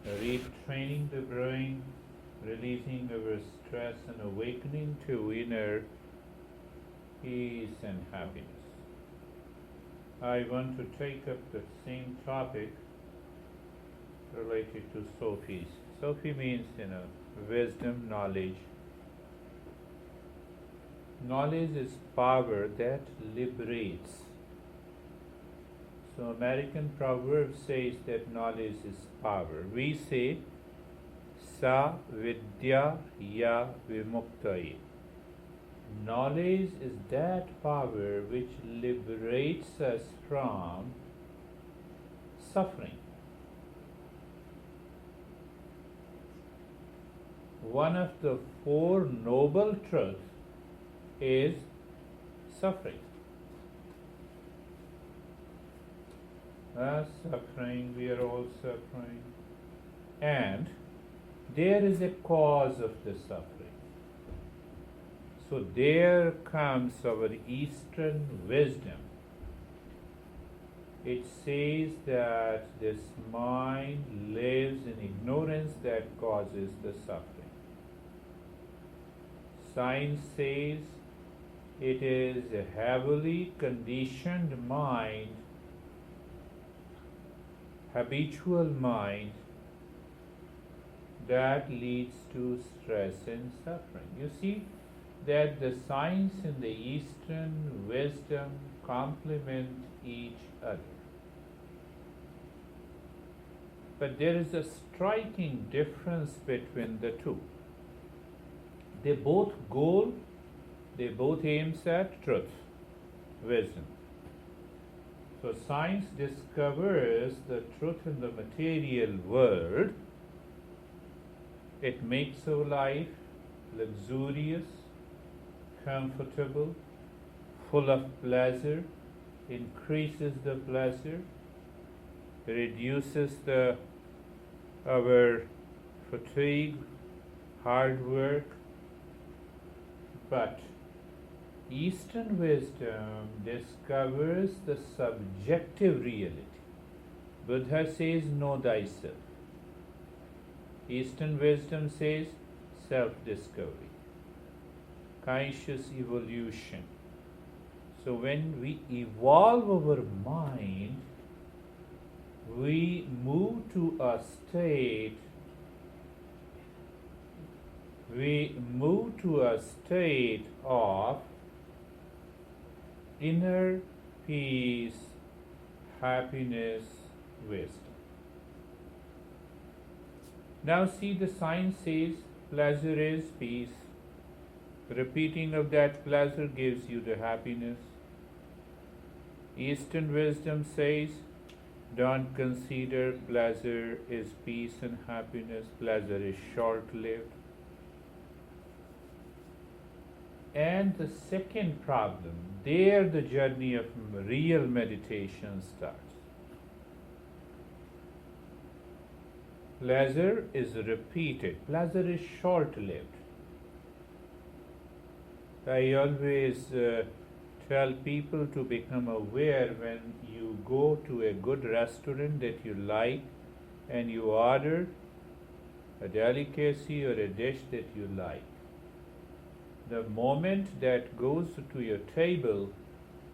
retraining the brain, releasing our stress, and awakening to inner peace and happiness. I want to take up the same topic related to Sophie. Sophie means, wisdom, knowledge. Knowledge is power that liberates. So American proverb says that knowledge is power. We say sa vidya ya vimuktai. Knowledge is that power which liberates us from suffering. One of the four noble truths is suffering. Suffering, we are all suffering. And there is a cause of the suffering. So there comes our Eastern wisdom. It says that this mind lives in ignorance that causes the suffering. Science says it is a heavily conditioned mind, habitual mind, that leads to stress and suffering. You see that the science and the Eastern wisdom complement each other. But there is a striking difference between the two. They both aims at truth, wisdom. So science discovers the truth in the material world. It makes our life luxurious, comfortable, full of pleasure, increases the pleasure, reduces our fatigue, hard work. But Eastern wisdom discovers the subjective reality. Buddha says, know thyself. Eastern wisdom says, self-discovery, conscious evolution. So when we evolve our mind, we move to a state of inner peace, happiness, wisdom. Now see, the science says pleasure is peace. Repeating of that pleasure gives you the happiness. Eastern wisdom says don't consider pleasure is peace and happiness. Pleasure is short-lived. And the second problem, there the journey of real meditation starts. Pleasure is repeated. Pleasure is short-lived. I always tell people to become aware when you go to a good restaurant that you like and you order a delicacy or a dish that you like. The moment that goes to your table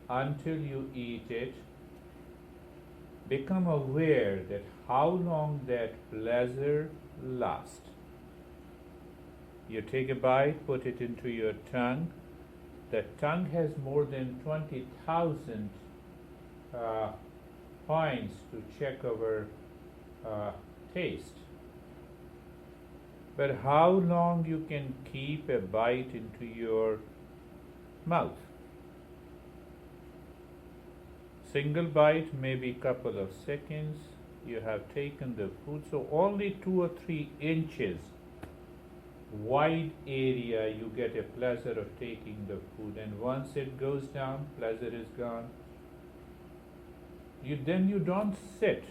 until you eat it, become aware that how long that pleasure lasts. You take a bite, put it into your tongue. The tongue has more than 20,000 points to check our taste. But how long you can keep a bite into your mouth? Single bite, maybe couple of seconds. You have taken the food, so only 2 or 3 inches wide area you get a pleasure of taking the food, and once it goes down, pleasure is gone. Then you don't sit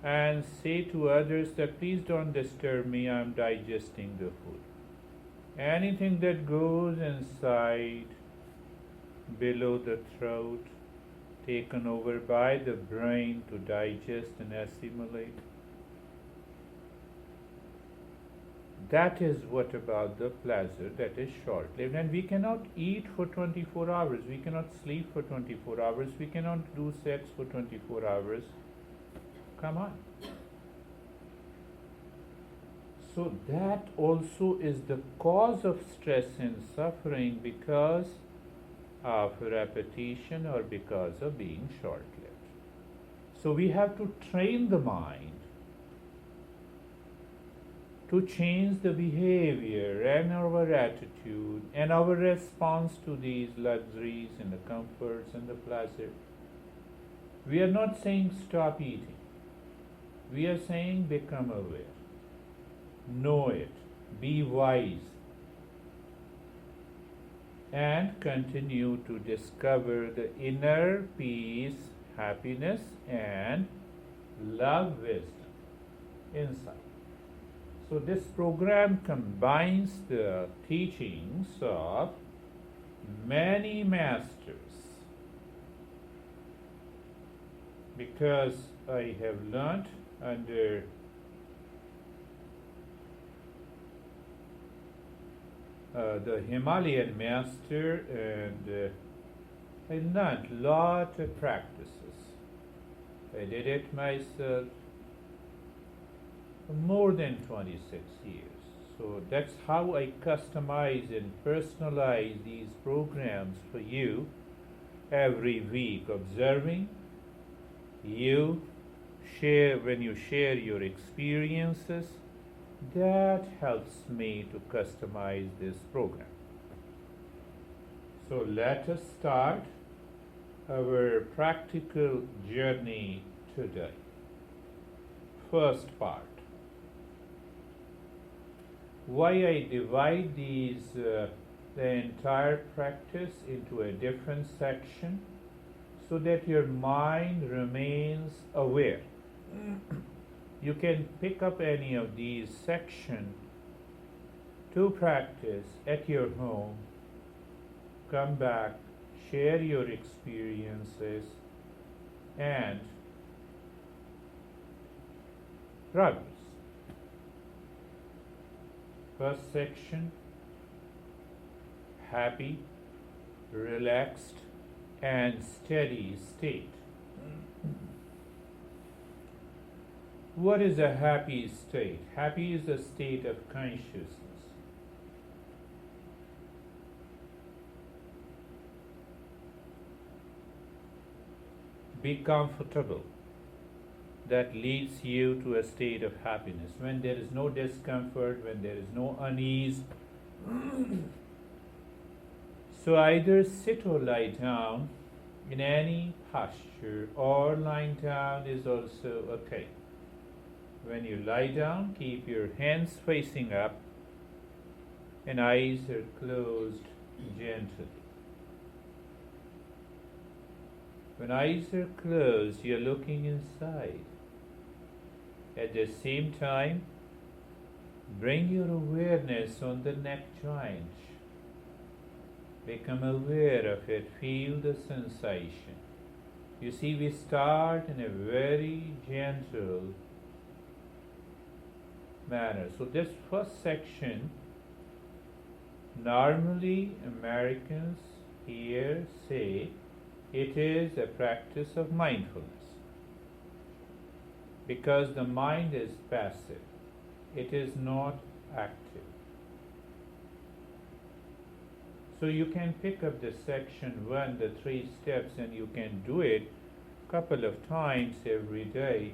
and say to others that please don't disturb me, I'm digesting the food. Anything that goes inside, below the throat, taken over by the brain to digest and assimilate. That is what about the pleasure that is short-lived. And we cannot eat for 24 hours, we cannot sleep for 24 hours, we cannot do sex for 24 hours. Come on. So that also is the cause of stress and suffering, because of repetition or because of being short-lived. So we have to train the mind to change the behavior and our attitude and our response to these luxuries and the comforts and the pleasure. We are not saying stop eating. We are saying become aware. Know it. Be wise. And continue to discover the inner peace, happiness, and love wisdom inside. So this program combines the teachings of many masters, because I have learnt under the Himalayan master, and I learned lot of practices. I did it myself for more than 26 years. So that's how I customize and personalize these programs for you every week, observing you share. When you share your experiences, that helps me to customize this program. So let us start our practical journey today. First part. Why I divide the entire practice into a different section, so that your mind remains aware. You can pick up any of these sections to practice at your home, come back, share your experiences, and progress. First section, happy, relaxed, and steady state. What is a happy state? Happy is a state of consciousness. Be comfortable. That leads you to a state of happiness. When there is no discomfort, when there is no unease. So either sit or lie down in any posture, or lying down is also okay. When you lie down, keep your hands facing up and eyes are closed gently. When eyes are closed, you're looking inside. At the same time, bring your awareness on the neck joint. Become aware of it. Feel the sensation. You see, we start in a very gentle manner. So this first section, normally Americans here say it is a practice of mindfulness, because the mind is passive. It is not active. So you can pick up the section 1, the 3 steps, and you can do it a couple of times every day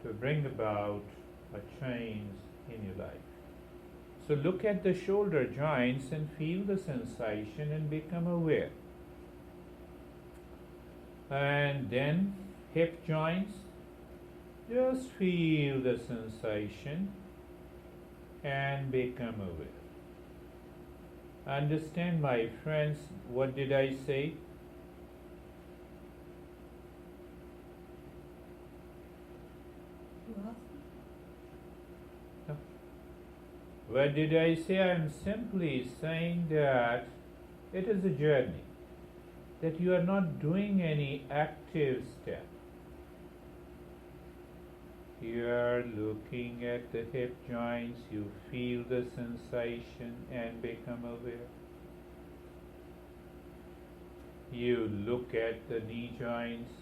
to bring about a change in your life. So look at the shoulder joints and feel the sensation and become aware. And then hip joints, just feel the sensation and become aware. Understand, my friends, what did I say? No. What did I say? I am simply saying that it is a journey. that you are not doing any active step. You are looking at the hip joints, you feel the sensation and become aware. You look at the knee joints,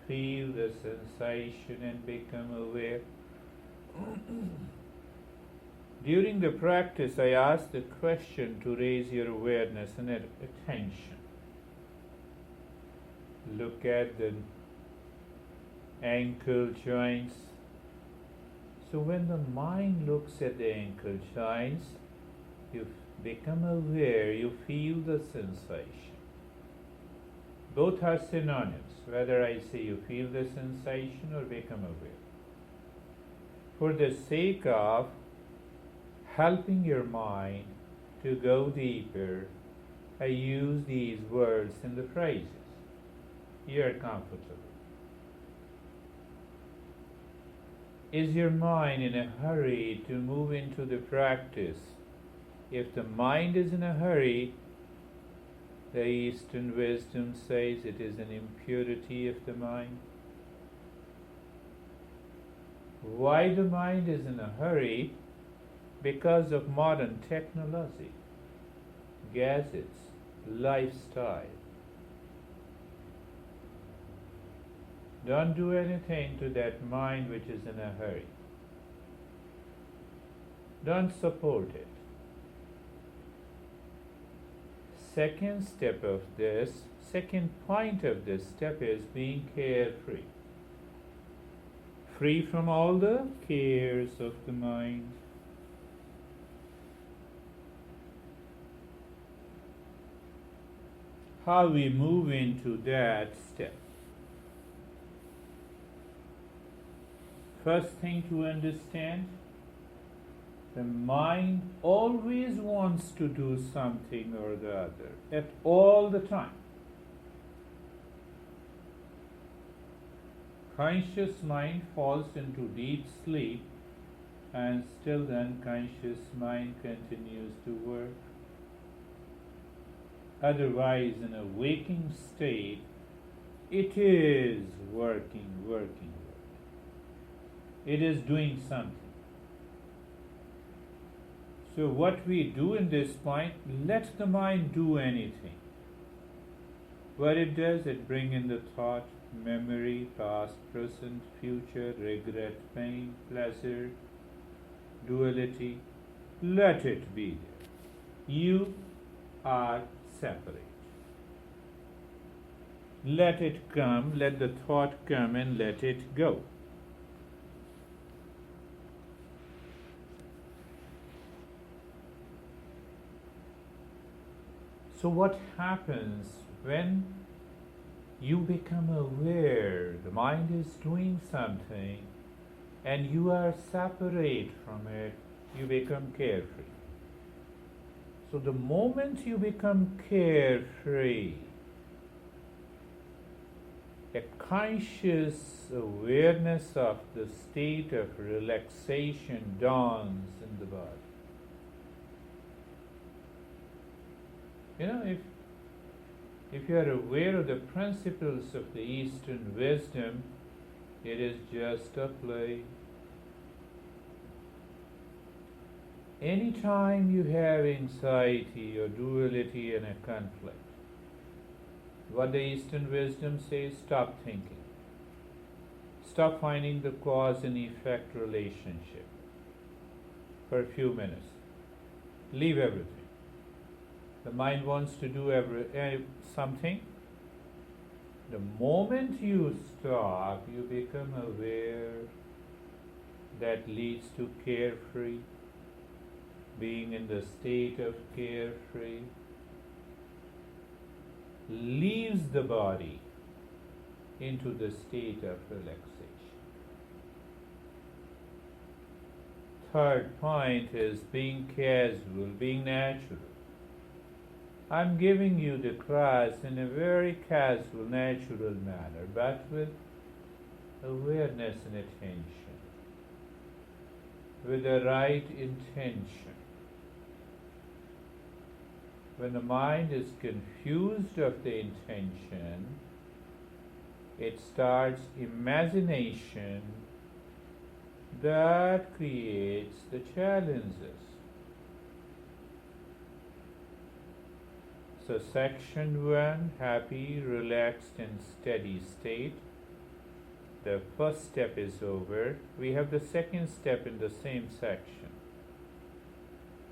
feel the sensation and become aware. During the practice, I asked the question to raise your awareness and attention. Look at the ankle joints. So when the mind looks at the ankle joints, you become aware, you feel the sensation. Both are synonyms, whether I say you feel the sensation or become aware. For the sake of helping your mind to go deeper, I use these words and the phrases. You are comfortable. Is your mind in a hurry to move into the practice? If the mind is in a hurry, the Eastern wisdom says it is an impurity of the mind. Why the mind is in a hurry? Because of modern technology, gadgets, lifestyle. Don't do anything to that mind which is in a hurry. Don't support it. Second point of this step is being carefree. Free from all the cares of the mind. How we move into that step. First thing to understand, the mind always wants to do something or the other, at all the time. Conscious mind falls into deep sleep and still the unconscious mind continues to work. Otherwise, in a waking state, it is working. It is doing something. So what we do in this point, let the mind do anything. What it does, it brings in the thought, memory, past, present, future, regret, pain, pleasure, duality. Let it be there. You are separate. Let it come, let the thought come and let it go. So what happens when you become aware, the mind is doing something and you are separate from it, you become carefree. So the moment you become carefree, a conscious awareness of the state of relaxation dawns in the body. You know, if you are aware of the principles of the Eastern wisdom, it is just a play. Anytime you have anxiety or duality and a conflict, what the Eastern wisdom says, stop thinking. Stop finding the cause and effect relationship for a few minutes. Leave everything. The mind wants to do something. The moment you stop, you become aware. That leads to carefree, being in the state of carefree. Leaves the body into the state of relaxation. Third point is being casual, being natural. I'm giving you the class in a very casual, natural manner, but with awareness and attention, with the right intention. When the mind is confused of the intention, it starts imagination that creates the challenges. So section 1, happy, relaxed and steady state. The first step is over. We have the second step in the same section.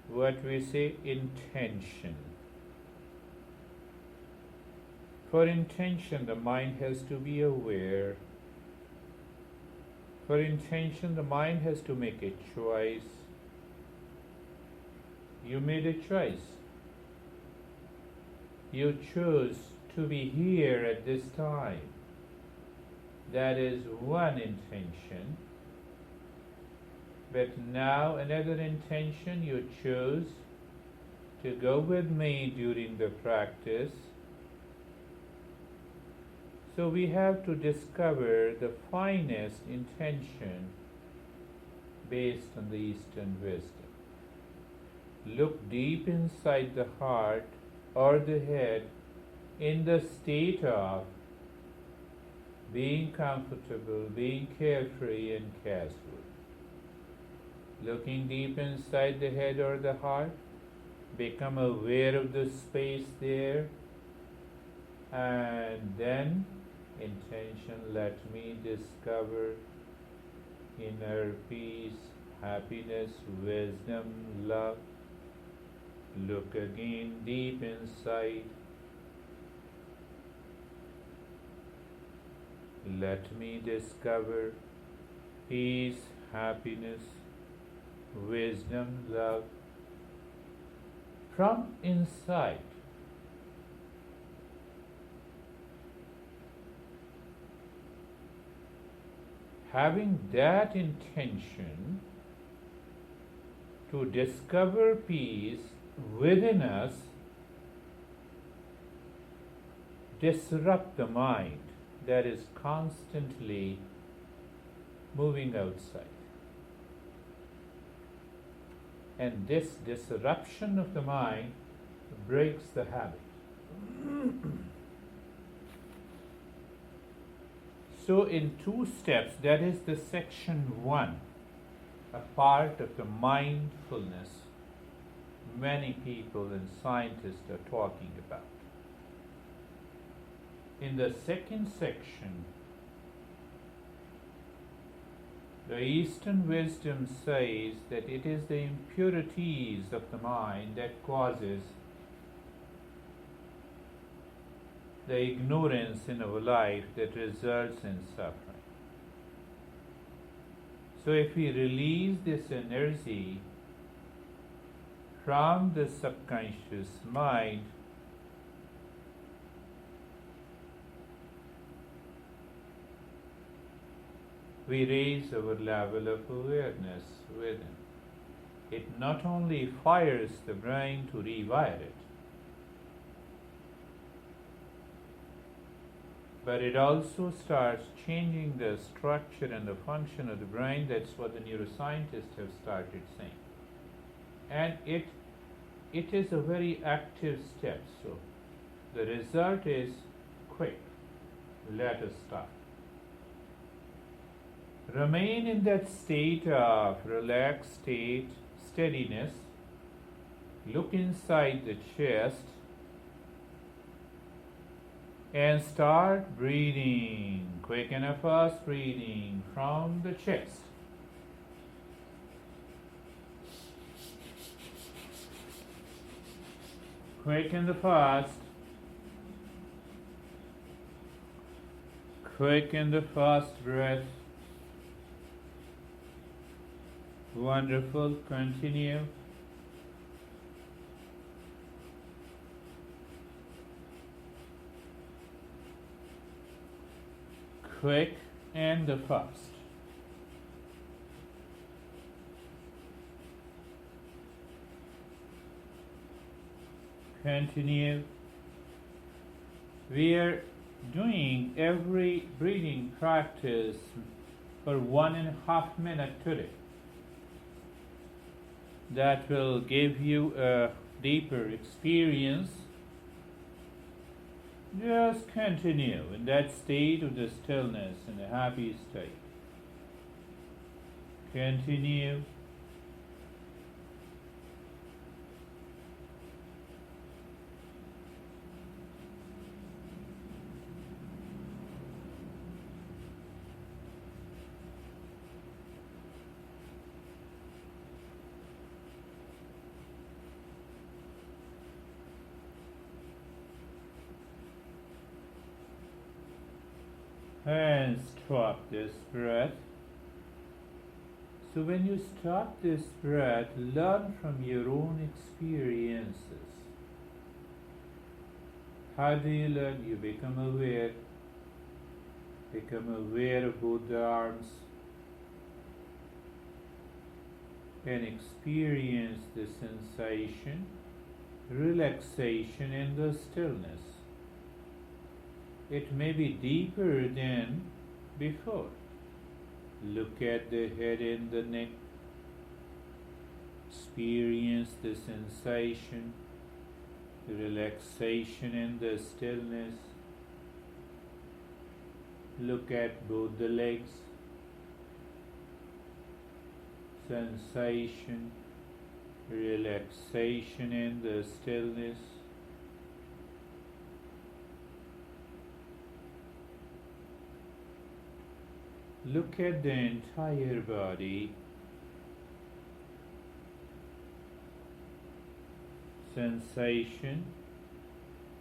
What we say, intention. For intention, the mind has to be aware. For intention, the mind has to make a choice. You made a choice. You chose to be here at this time. That is one intention. But now another intention, you chose to go with me during the practice. So we have to discover the finest intention based on the Eastern wisdom. Look deep inside the heart or the head in the state of being comfortable, being carefree and casual. Looking deep inside the head or the heart, become aware of the space there, and then intention, let me discover inner peace, happiness, wisdom, love. Look again deep inside. Let me discover peace, happiness, wisdom, love from inside. Having that intention to discover peace within us, disrupt the mind that is constantly moving outside. And this disruption of the mind breaks the habit. So in 2 steps, that is the section 1, a part of the mindfulness many people and scientists are talking about. In the second section, the Eastern wisdom says that it is the impurities of the mind that causes the ignorance in our life that results in suffering. So if we release this energy from the subconscious mind, we raise our level of awareness within. It not only fires the brain to rewire it, but it also starts changing the structure and the function of the brain. That's what the neuroscientists have started saying. And it is a very active step. So the result is quick. Let us start. Remain in that state of relaxed state, steadiness. Look inside the chest and start breathing, quick and fast breathing from the chest. Quick and fast. Quick and fast breath. Wonderful. Continue. Quick and fast. Continue. We are doing every breathing practice for 1.5 minutes today. That will give you a deeper experience, just continue in that state of the stillness, in the happy state. Continue. And stop this breath. So when you stop this breath, learn from your own experiences. How do you learn? You become aware. Become aware of both the arms and experience the sensation, relaxation and the stillness. It may be deeper than before. Look at the head and the neck. Experience the sensation, the relaxation and the stillness. Look at both the legs. Sensation, relaxation and the stillness. Look at the entire body. Sensation,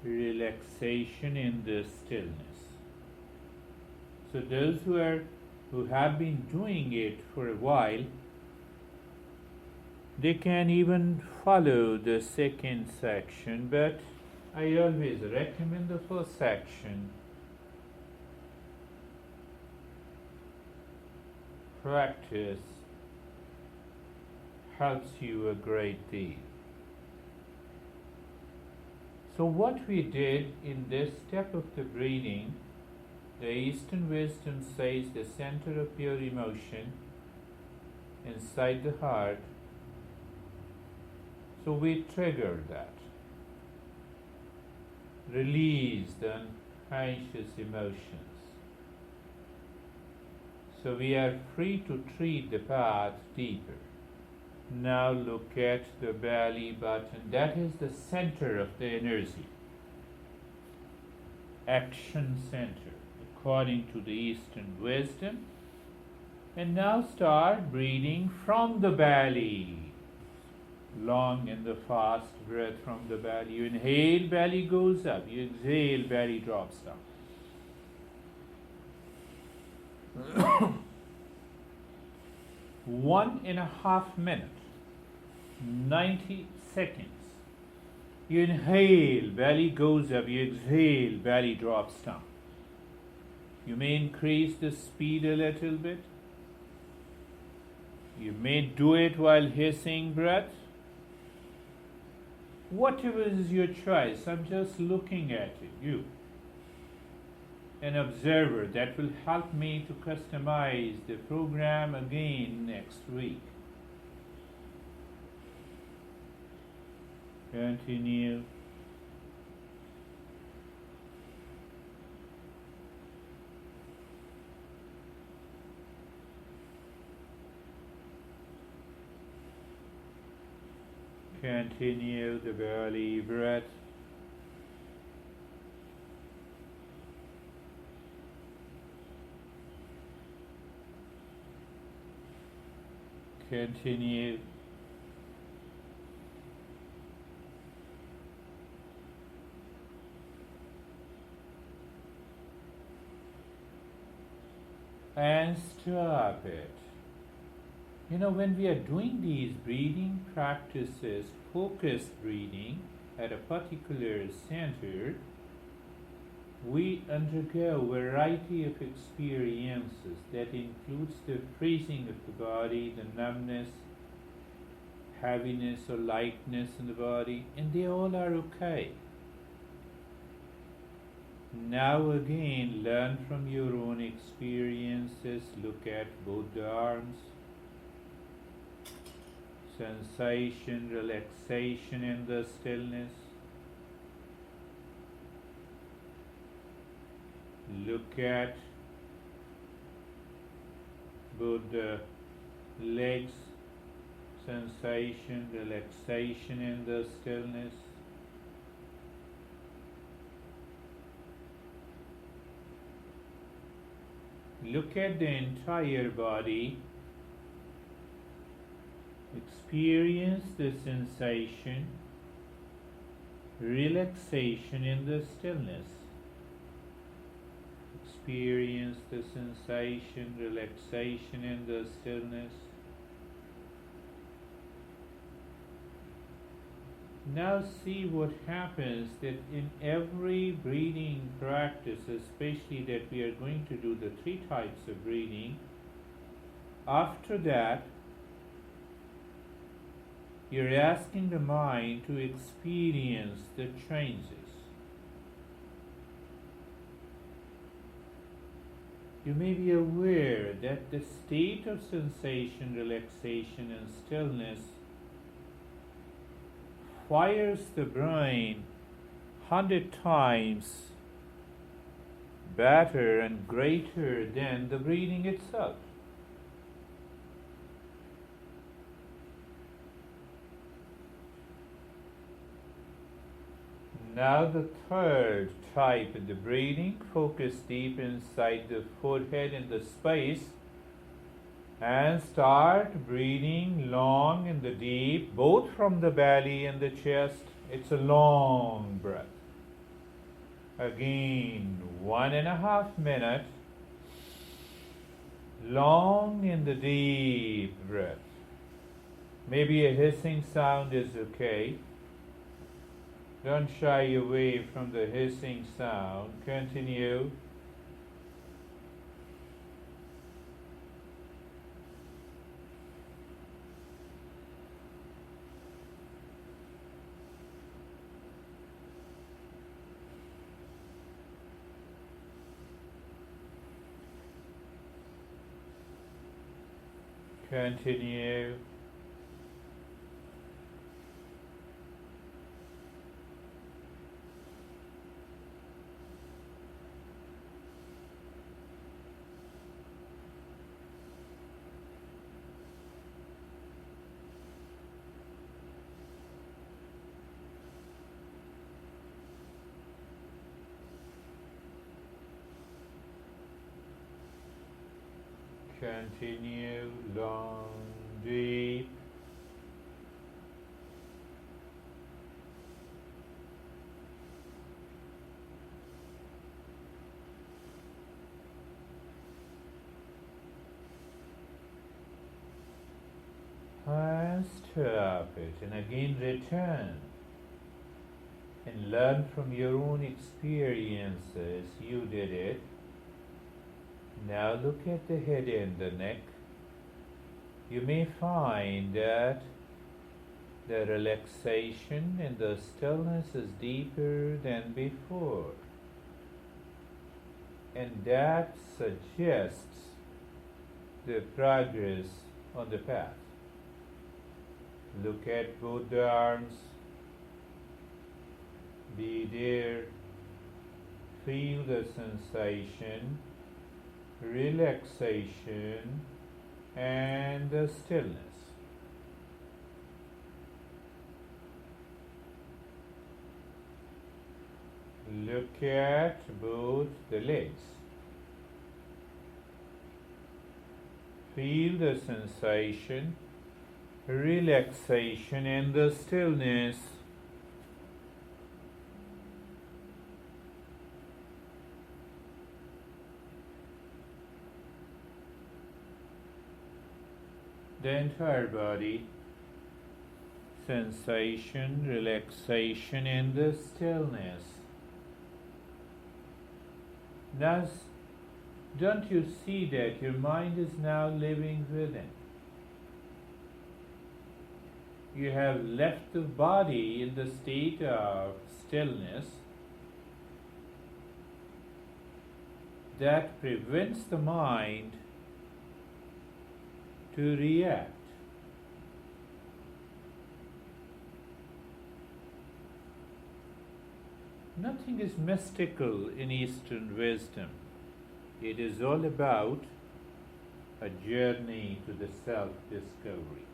relaxation and the stillness. So those who have been doing it for a while, they can even follow the second section, but I always recommend the first section. Practice helps you a great deal. So what we did in this step of the breathing, the Eastern wisdom says the center of pure emotion inside the heart. So we trigger that. Release the unconscious emotions. So we are free to treat the path deeper. Now look at the belly button. That is the center of the energy. Action center, according to the Eastern wisdom. And now start breathing from the belly. Long and the fast breath from the belly. You inhale, belly goes up. You exhale, belly drops down. 1.5 minutes, 90 seconds. You inhale, belly goes up. You exhale, belly drops down. You may increase the speed a little bit. You may do it while hissing breath. Whatever is your choice, I'm just looking at it. You, an observer, that will help me to customize the program again next week. Continue. Continue the belly breath. Continue. And stop it. You know, when we are doing these breathing practices, focused breathing at a particular center, we undergo a variety of experiences that includes the freezing of the body, the numbness, heaviness or lightness in the body, and they all are okay. Now again, learn from your own experiences. Look at both the arms. sensation, relaxation in the stillness. Look at both the legs, sensation, relaxation in the stillness. Look at the entire body. Experience the sensation, relaxation in the stillness. Experience the sensation, relaxation in the stillness. Now see what happens that in every breathing practice, especially that we are going to do the 3 types of breathing, after that you're asking the mind to experience the changes. You may be aware that the state of sensation, relaxation and stillness fires the brain 100 times better and greater than the breathing itself. Now the third type of the breathing, focus deep inside the forehead in the space and start breathing long and the deep, both from the belly and the chest. It's a long breath. Again, 1.5 minutes. Long and the deep breath. Maybe a hissing sound is okay. Don't shy away from the hissing sound. Continue. Continue. Continue, long, deep. And stop it, and again return. And learn from your own experiences. You did it. Now look at the head and the neck. You may find that the relaxation and the stillness is deeper than before. And that suggests the progress on the path. Look at both the arms. Be there. Feel the sensation, relaxation and the stillness. Look at both the legs. Feel the sensation, relaxation and the stillness. The entire body, sensation, relaxation and the stillness. Now, don't you see that your mind is now living within? You have left the body in the state of stillness that prevents the mind to react. Nothing is mystical in Eastern wisdom. It is all about a journey to the self-discovery.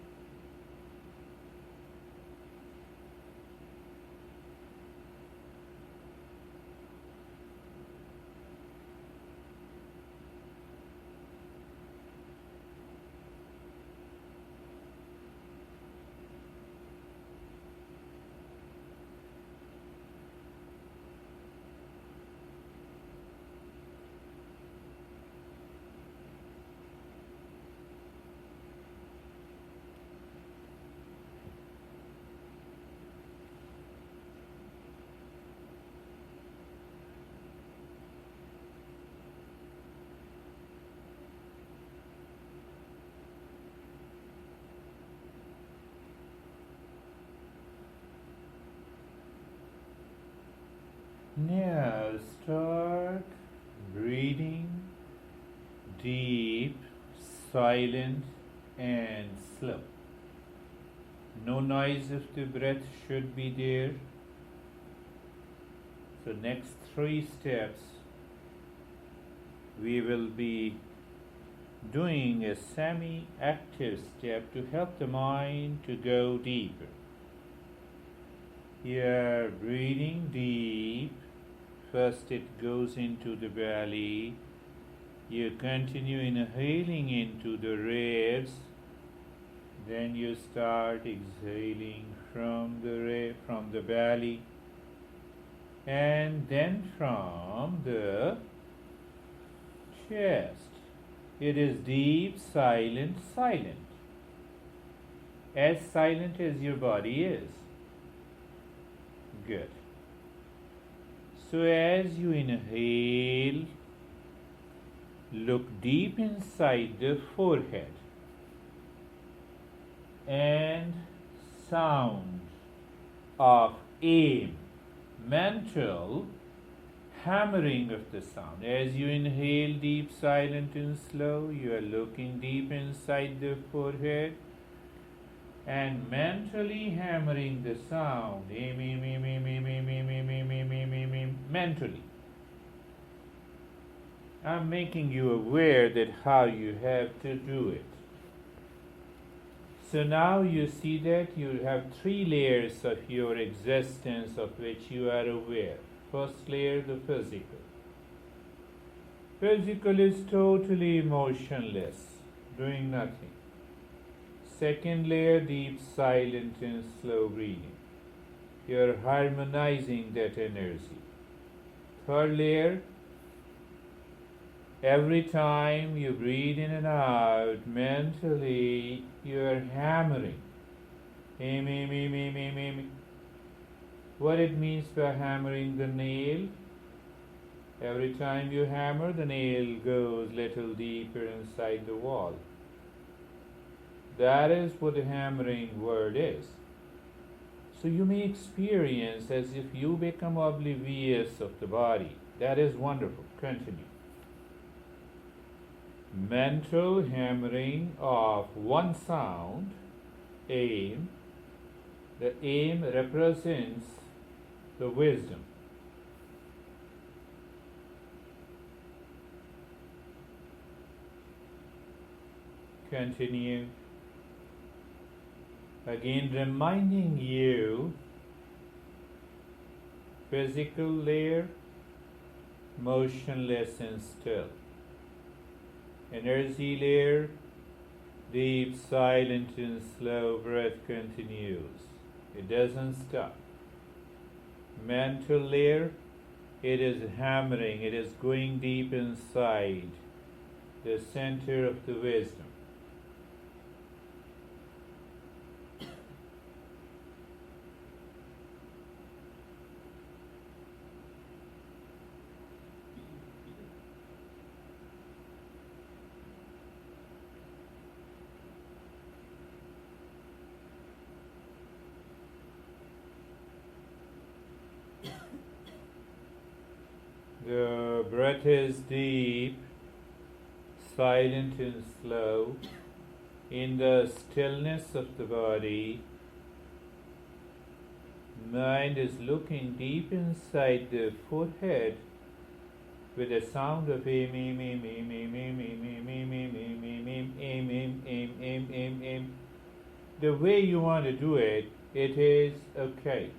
Now start breathing deep, silent and slow. No noise of the breath should be there. So next 3 steps we will be doing a semi-active step to help the mind to go deeper. Here, breathing deep. First it goes into the belly. You continue inhaling into the ribs. Then you start exhaling from the belly. And then from the chest. It is deep, silent, silent. As silent as your body is. Good. So as you inhale, look deep inside the forehead and sound of aim, mental hammering of the sound. As you inhale deep, silent and slow, you are looking deep inside the forehead and mentally hammering the sound. Mentally. I'm making you aware that how you have to do it. So now you see that you have 3 layers of your existence of which you are aware. First layer, the physical. Physical is totally emotionless, doing nothing. Second layer, deep, silent and slow breathing. You're harmonizing that energy. Third layer, every time you breathe in and out, mentally you're hammering. What it means by hammering the nail? Every time you hammer, the nail goes little deeper inside the wall. That is what the hammering word is. So you may experience as if you become oblivious of the body. That is wonderful. Continue. Mental hammering of one sound, aim. The aim represents the wisdom. Continue. Again reminding you, physical layer, motionless and still. Energy layer, deep, silent and slow breath continues. It doesn't stop. Mental layer, it is hammering, it is going deep inside the center of the wisdom. The breath is deep, silent and slow. In the stillness of the body, Mind is looking deep inside the forehead with a sound of aim, aim, aim, aim, aim, aim, aim, aim, aim, aim, aim, aim, aim, aim, aim, aim, aim, aim, aim. The way you want to do it, it is okay.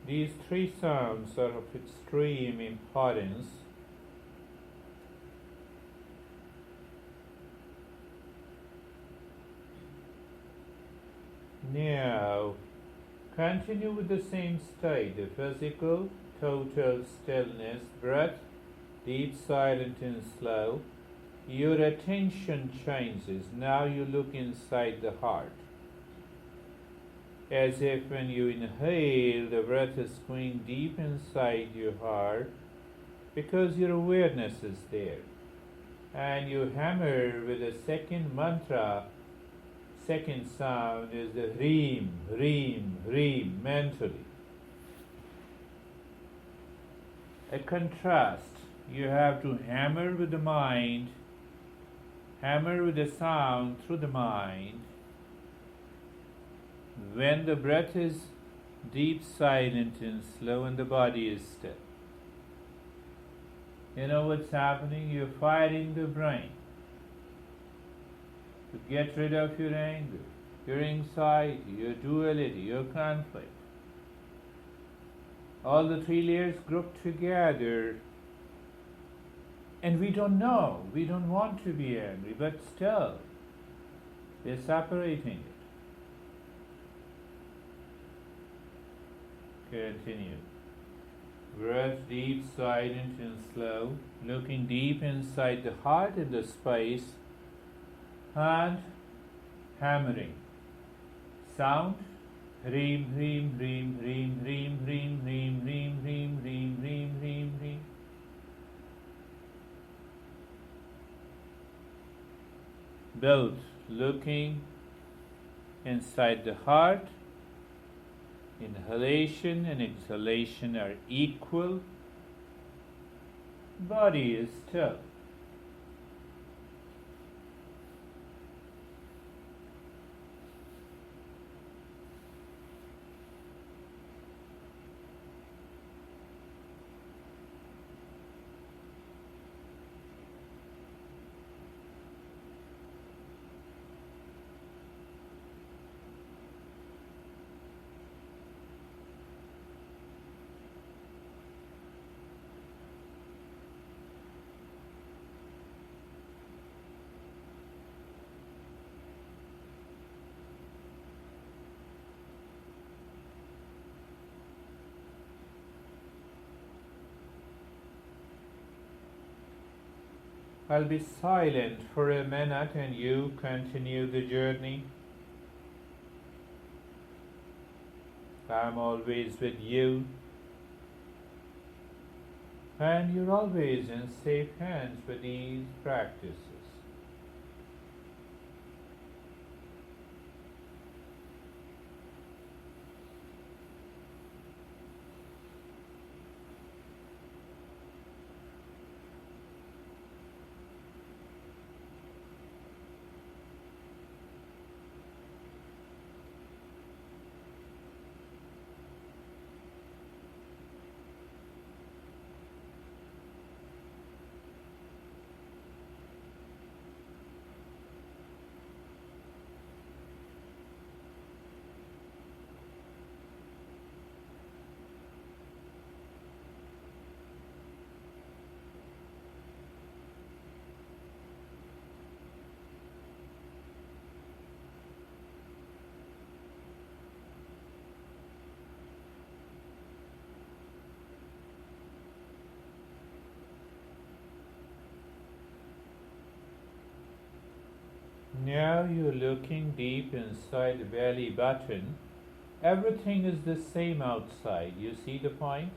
These three sounds are of extreme importance. Now, continue with the same state, the physical, total stillness, breath, deep, silent and slow. Your attention changes. Now you look inside the heart. As if when you inhale, the breath is going deep inside your heart because your awareness is there. And you hammer with the second mantra. Second sound is the reem, reem, reem, mentally. A contrast. You have to hammer with the mind, hammer with the sound through the mind. When the breath is deep, silent and slow and the body is still. You know what's happening? You're firing the brain to get rid of your anger, your anxiety, your duality, your conflict. All the three layers grouped together, and we don't know, we don't want to be angry, but still, we're separating it. Continue. Breath deep, silent and slow, looking deep inside the heart in the space, and hammering. Sound, reem, reem, reem, reem, reem, reem, reem, reem, reem, reem, reem, reem, reem. Both looking inside the heart. Inhalation and exhalation are equal. Body is still. I'll be silent for a minute and you continue the journey. I'm always with you, and you're always in safe hands with these practices. Now you're looking deep inside the belly button. Everything is the same outside. You see the point?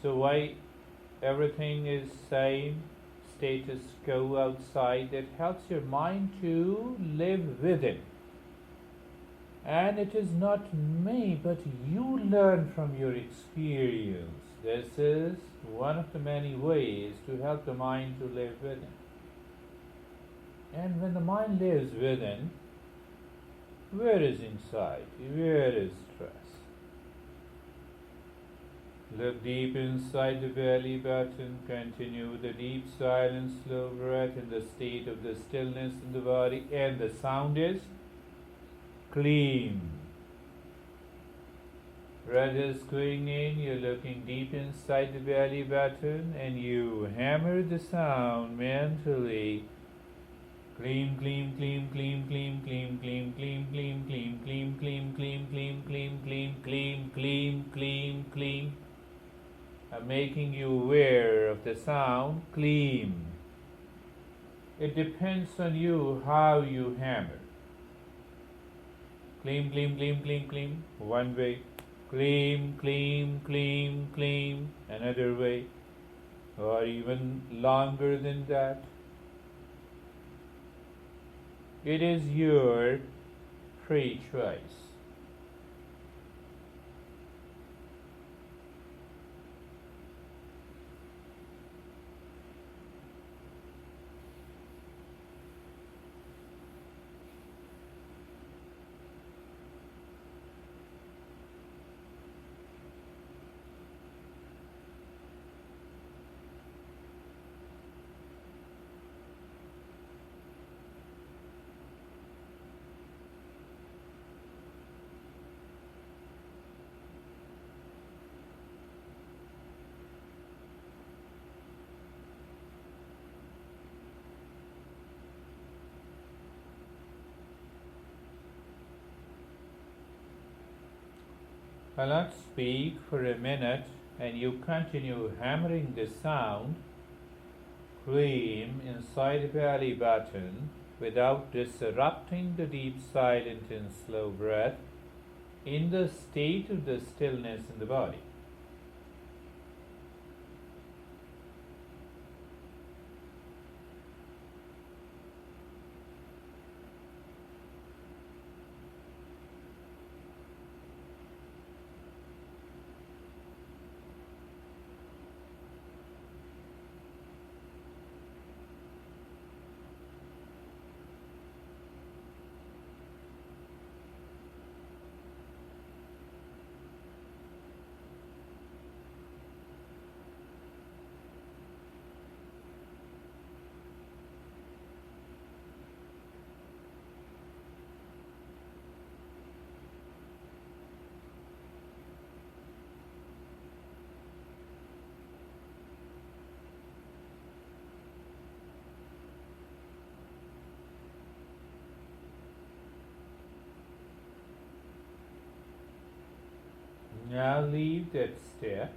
So why everything is same, status quo outside? That helps your mind to live within. And it is not me, but you learn from your experience. This is one of the many ways to help the mind to live within. And when the mind lives within, where is anxiety? Where is stress? Look deep inside the belly button. Continue the deep, silent, slow breath in the state of the stillness in the body. And the sound is clean. Breath is going in, you're looking deep inside the belly button, and you hammer the sound mentally. Clean, clean, clean, clean, clean, clean, clean, clean, clean, clean, clean, clean, clean, clean, clean, clean, clean, clean, clean, clean. I'm making you aware of the sound clean. It depends on you how you hammer. Clean, clean, clean, clean, clean, one way. Clean, clean, clean, clean, another way. Or even longer than that. It is your free choice. I'll not speak for a minute, and you continue hammering the sound clean inside the belly button without disrupting the deep, silent, and slow breath in the state of the stillness in the body. Now leave that step.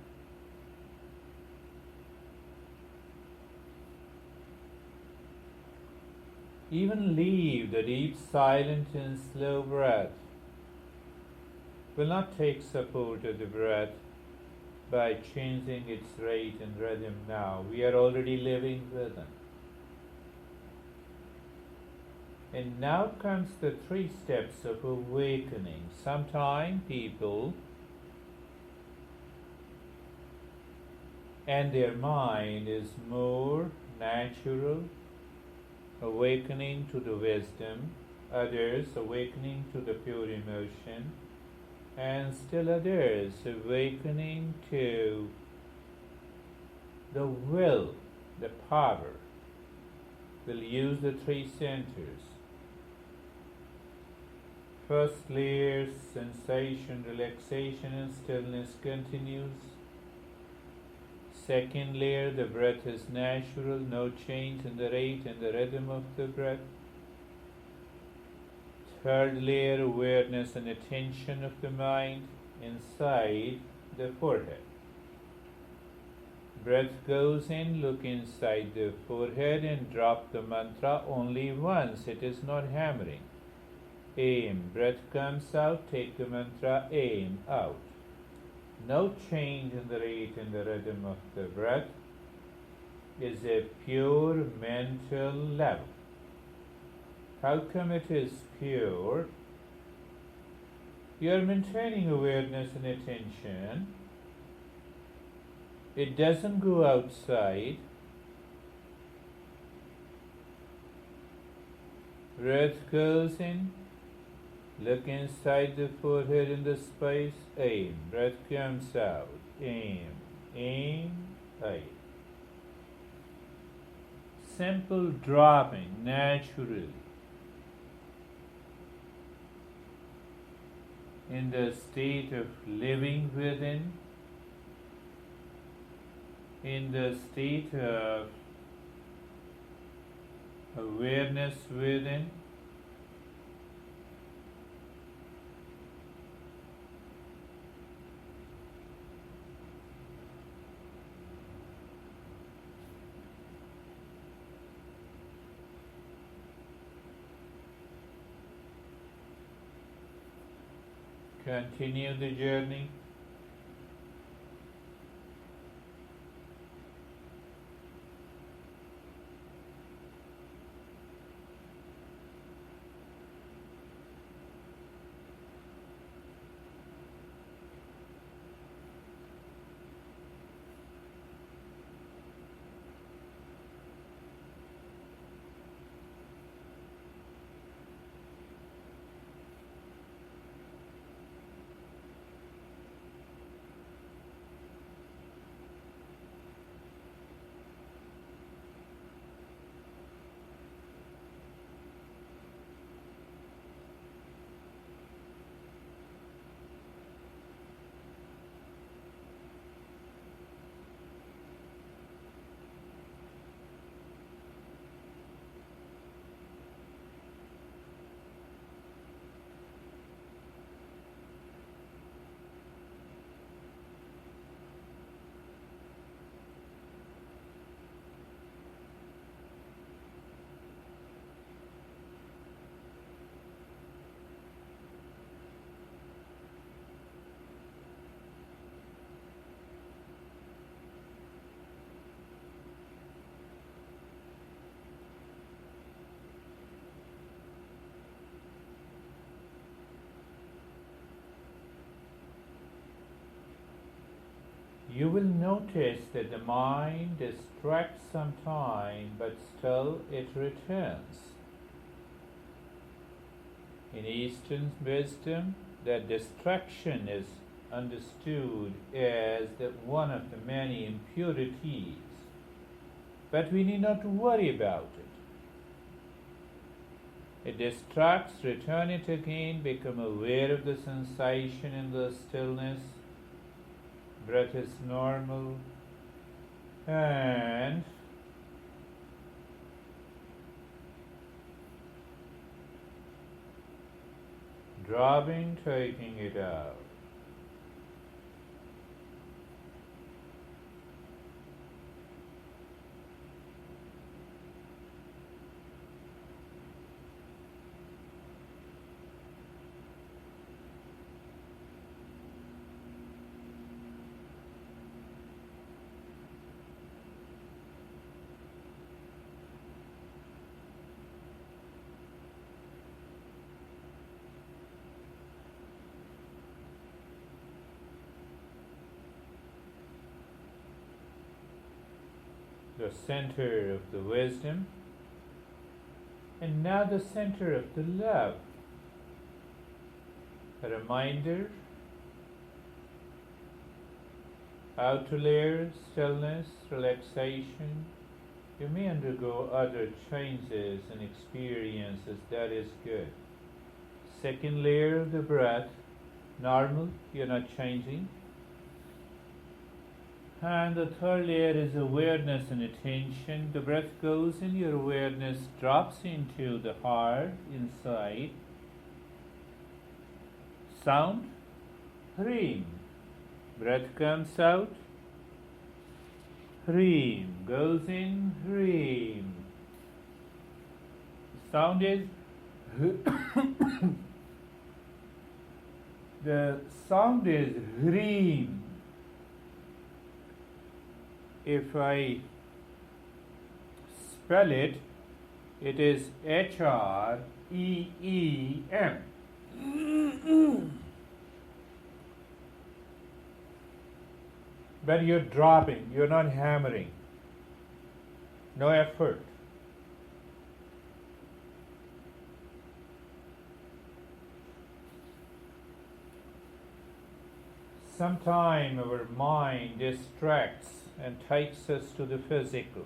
Even leave the deep, silent, and slow breath. Will not take support of the breath by changing its rate and rhythm now. We are already living within. And now comes the 3 steps of awakening. Sometimes people and their mind is more natural, awakening to the wisdom, others awakening to the pure emotion, and still others awakening to the will, the power. We'll use the 3 centers. First layer, sensation, relaxation, and stillness continues. Second layer, the breath is natural, no change in the rate and the rhythm of the breath. Third layer, awareness and attention of the mind inside the forehead. Breath goes in, look inside the forehead and drop the mantra only once. It is not hammering. Aim. Breath comes out, take the mantra, aim, out. No change in the rate and the rhythm of the breath is a pure mental level. How come it is pure? You are maintaining awareness and attention. It doesn't go outside. Breath goes in. Look inside the forehead in the space. Aim. Breath comes out. Aim. Aim. Aim. Simple dropping naturally. In the state of living within, in the state of awareness within, continue the journey. You will notice that the mind distracts sometime, but still it returns. In Eastern wisdom, that distraction is understood as one of the many impurities, but we need not worry about it. It distracts, return it again, become aware of the sensation in the stillness. Breath is normal, and dropping, taking it out. The center of the wisdom, and now the center of the love. A reminder, outer layer, stillness, relaxation. You may undergo other changes and experiences, that is good. Second layer, the breath, normal, you're not changing. And the third layer is awareness and attention. The breath goes in, your awareness drops into the heart inside. Sound, Hreem. Breath comes out, Hreem. Goes in, Hreem. Sound is the sound is Hreem. If I spell it, it is H-R-E-E-M. but you're dropping, you're not hammering. No effort. Sometimes our mind distracts and takes us to the physical.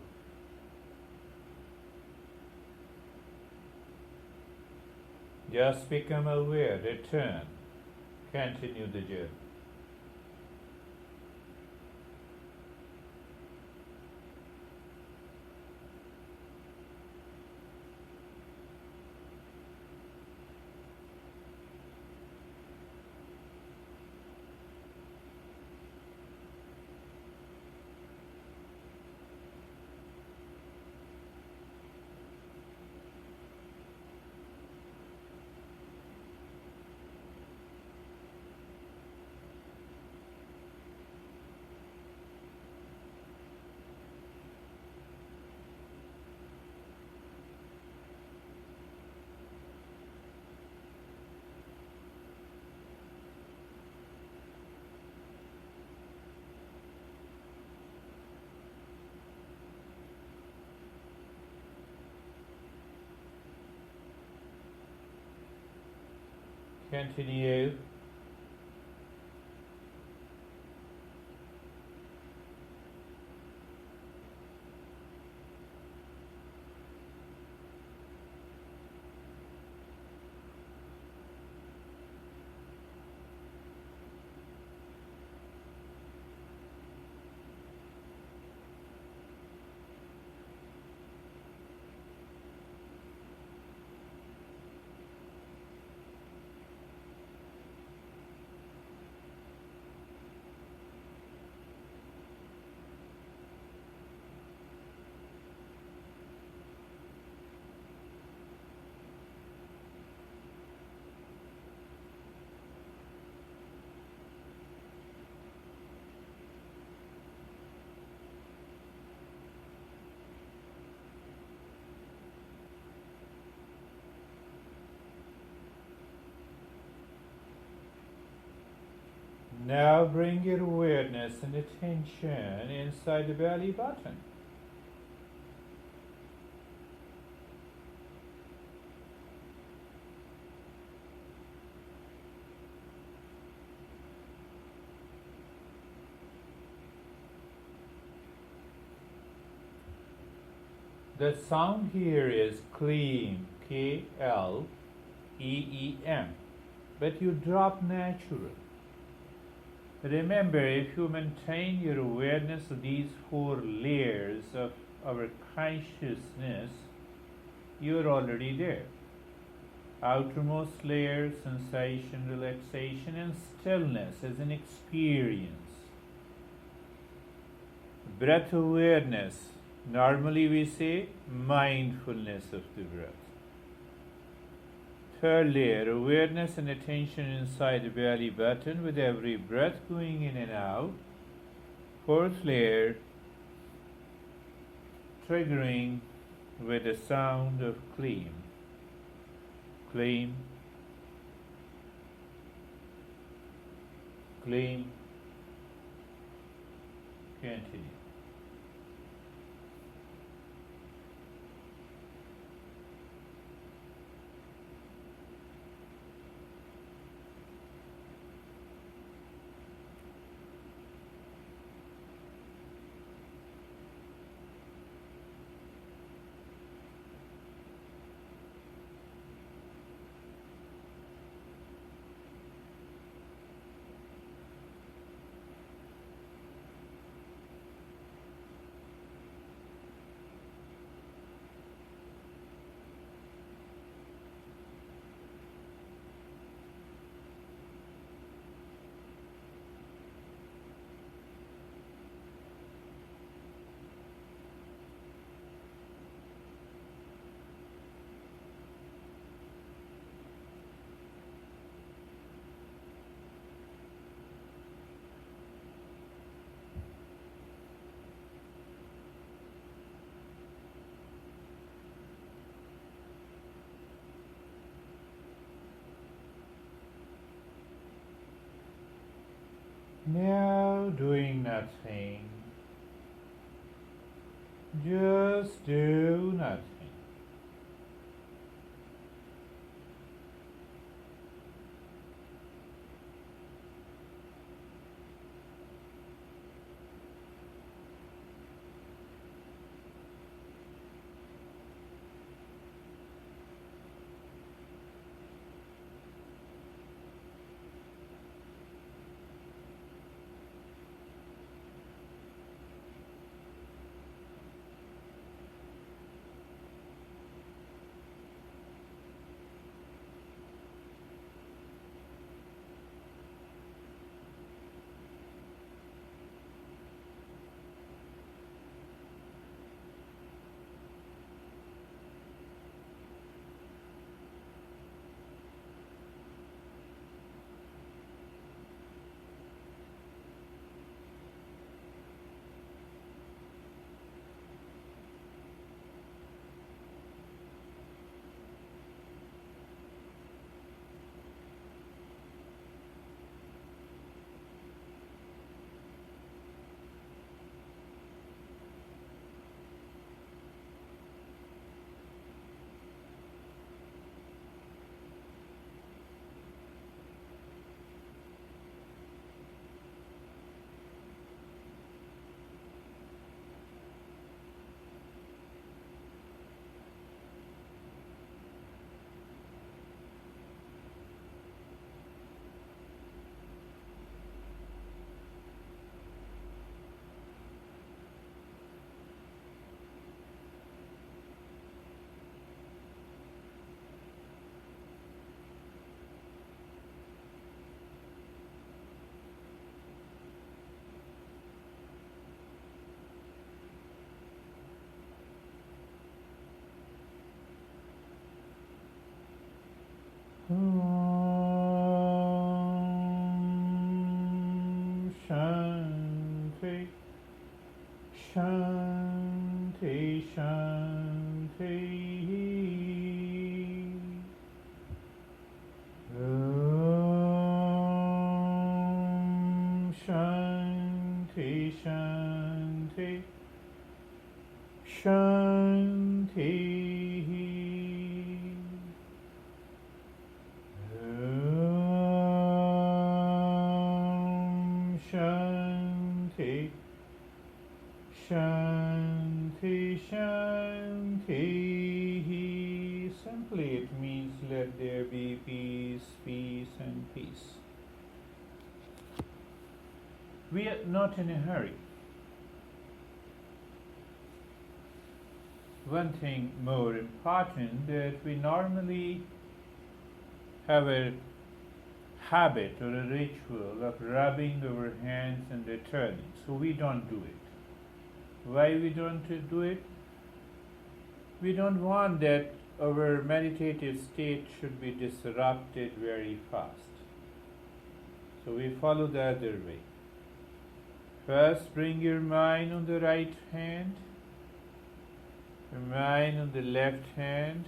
Just become aware, return, continue the journey. Continue. Now bring your awareness and attention inside the belly button. The sound here is clean, K-L-E-E-M, but you drop natural. Remember, if you maintain your awareness of these 4 layers of our consciousness, you're already there. Outermost layer, sensation, relaxation, and stillness as an experience. Breath awareness. Normally we say mindfulness of the breath. 3rd layer, awareness and attention inside the belly button with every breath going in and out. 4th layer, triggering with the sound of clean. Clean. Clean. Continue. Just do nothing. Shanti, Shanti, Shanti. Shanti, Shanti, Shanti. Shanti, Shanti, Shanti. Simply it means let there be peace, peace and peace. We are not in a hurry. One thing more important, that we normally have a habit or a ritual of rubbing our hands and returning. So we don't do it. Why we don't do it? We don't want that our meditative state should be disrupted very fast. So we follow the other way. First, bring your mind on the right hand, your mind on the left hand,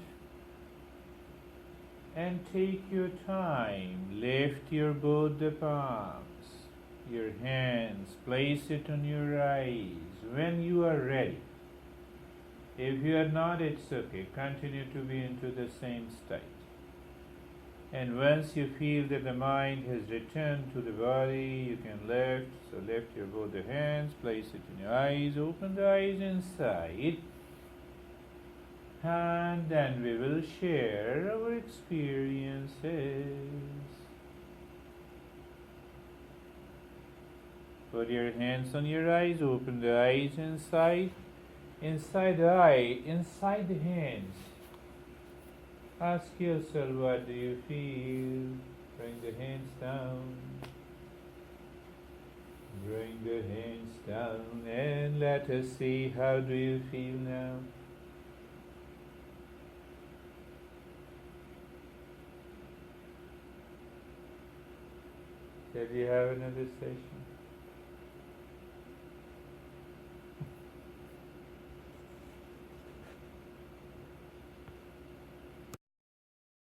and take your time. Lift your both the palms, your hands, place it on your eyes when you are ready. If you are not, it's okay. Continue to be into the same state. And once you feel that the mind has returned to the body, you can lift. So lift your both the hands, place it in your eyes, open the eyes inside. And then we will share our experiences. Put your hands on your eyes, open the eyes inside the eye, inside the hands. Ask yourself, what do you feel? Bring the hands down. Bring the hands down and let us see, how do you feel now? Shall we have another session?